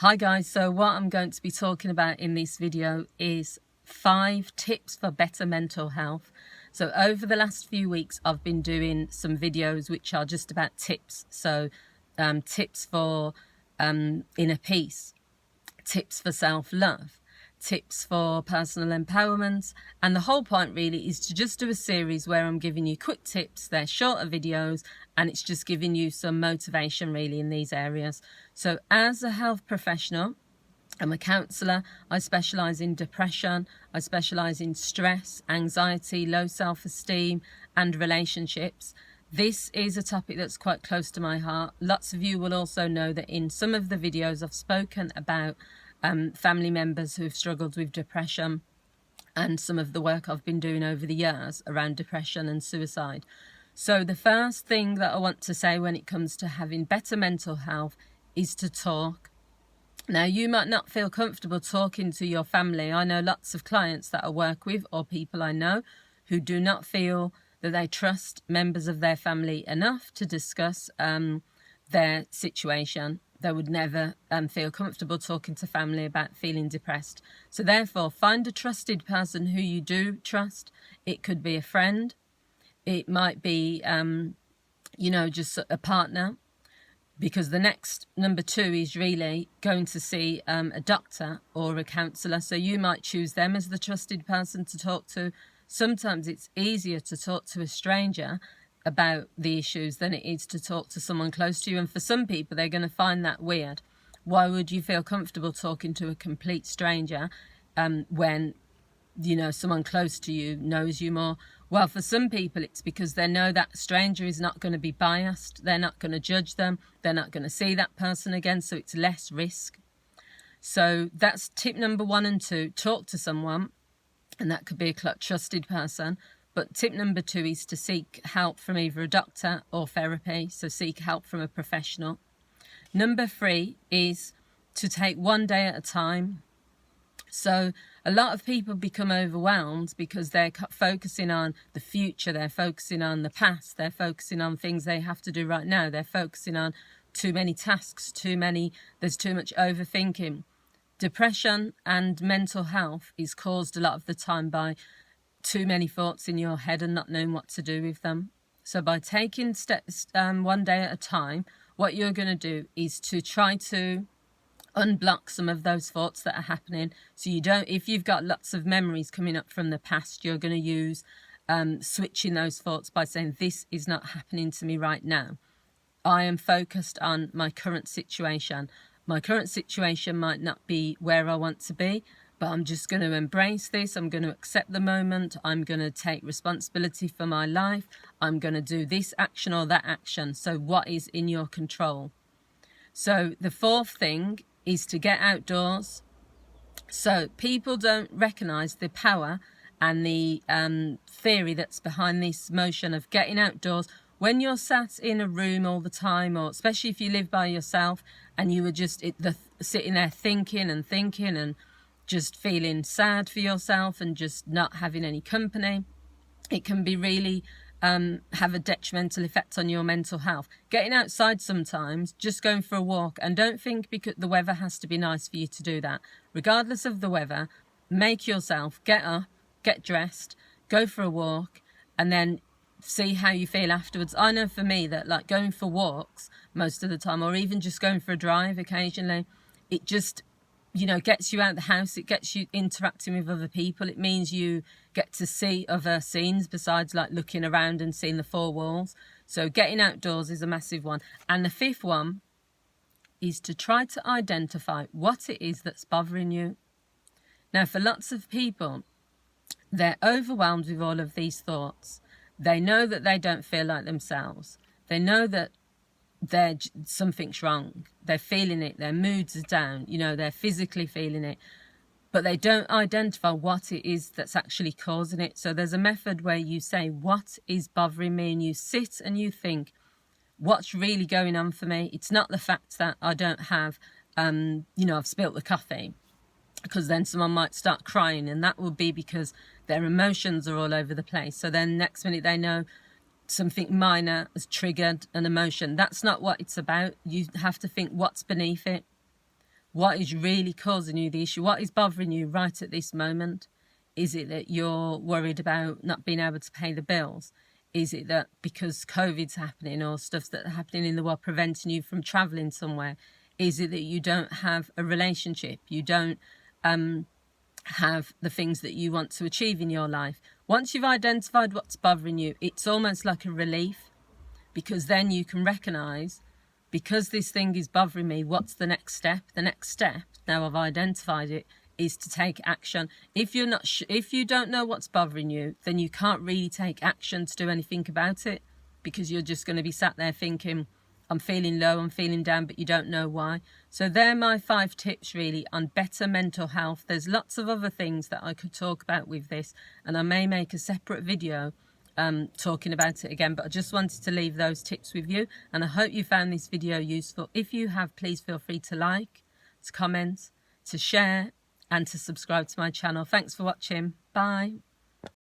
Hi guys, so what I'm going to be talking about in this video is 5 tips for better mental health. So over the last few weeks I've been doing some videos which are just about tips. So tips for inner peace, tips for self-love, tips for personal empowerment, and the whole point really is to just do a series where I'm giving you quick tips. They're shorter videos and it's just giving you some motivation really in these areas. So as a health professional, I'm a counsellor. I specialise in depression, I specialise in stress, anxiety, low self-esteem and relationships. This is a topic that's quite close to my heart. Lots of you will also know that in some of the videos I've spoken about family members who've struggled with depression and some of the work I've been doing over the years around depression and suicide. So the first thing that I want to say when it comes to having better mental health is to talk. Now, you might not feel comfortable talking to your family. I know lots of clients that I work with or people I know who do not feel that they trust members of their family enough to discuss their situation. They would never feel comfortable talking to family about feeling depressed. So therefore, find a trusted person who you do trust. It could be a friend. It might be, just a partner. Because the next number 2 is really going to see a doctor or a counsellor. So you might choose them as the trusted person to talk to. Sometimes it's easier to talk to a stranger about the issues than it is to talk to someone close to you. And for some people, they're going to find that weird. Why would you feel comfortable talking to a complete stranger when someone close to you knows you more? Well, for some people, it's because they know that stranger is not going to be biased. They're not going to judge them. They're not going to see that person again. So it's less risk. So that's tip number 1 and 2. Talk to someone, and that could be a trusted person. But tip number 2 is to seek help from either a doctor or therapy. So seek help from a professional. Number 3 is to take one day at a time. So a lot of people become overwhelmed because they're focusing on the future, they're focusing on the past, they're focusing on things they have to do right now, they're focusing on too many tasks, there's too much overthinking. Depression and mental health is caused a lot of the time by too many thoughts in your head and not knowing what to do with them. So by taking steps one day at a time, what you're going to do is to try to unblock some of those thoughts that are happening. So if you've got lots of memories coming up from the past, you're going to use switching those thoughts by saying, this is not happening to me right now. I am focused on my current situation. My current situation might not be where I want to be, but I'm just going to embrace this. I'm going to accept the moment. I'm going to take responsibility for my life. I'm going to do this action or that action. So what is in your control? So the 4th thing is to get outdoors. So people don't recognise the power and the theory that's behind this motion of getting outdoors. When you're sat in a room all the time, or especially if you live by yourself and you were just sitting there thinking and just feeling sad for yourself and just not having any company, it can be really have a detrimental effect on your mental health. Getting outside sometimes, just going for a walk, and don't think because the weather has to be nice for you to do that. Regardless of the weather, make yourself get up, get dressed, go for a walk, and then see how you feel afterwards. I know for me that like going for walks most of the time, or even just going for a drive occasionally, it just gets you out of the house. It gets you interacting with other people. It means you get to see other scenes besides like looking around and seeing the 4 walls. So getting outdoors is a massive one. And the 5th one is to try to identify what it is that's bothering you. Now, for lots of people, they're overwhelmed with all of these thoughts. They know that they don't feel like themselves. They know that something's wrong. They're feeling it. Their moods are down. They're physically feeling it. But they don't identify what it is that's actually causing it. So there's a method where you say, what is bothering me? And you sit and you think, what's really going on for me? It's not the fact that I don't have, I've spilt the coffee. Because then someone might start crying, and that will be because their emotions are all over the place. So then next minute they know something minor has triggered an emotion. That's not what it's about. You have to think what's beneath it. what is really causing you the issue, what is bothering you right at this moment. Is it that you're worried about not being able to pay the bills? Is it that because COVID's happening or stuff's that are happening in the world preventing you from travelling somewhere? Is it that you don't have a relationship? You don't have the things that you want to achieve in your life? Once you've identified what's bothering you, it's almost like a relief, because then you can recognise, because this thing is bothering me, what's the next step? The next step, now I've identified it, is to take action. If you're not, if you don't know what's bothering you, then you can't really take action to do anything about it, because you're just going to be sat there thinking, I'm feeling low, I'm feeling down, but you don't know why. So they're my 5 tips really on better mental health. There's lots of other things that I could talk about with this, and I may make a separate video talking about it again, but I just wanted to leave those tips with you, and I hope you found this video useful. If you have, please feel free to like, to comment, to share, and to subscribe to my channel. Thanks for watching. Bye.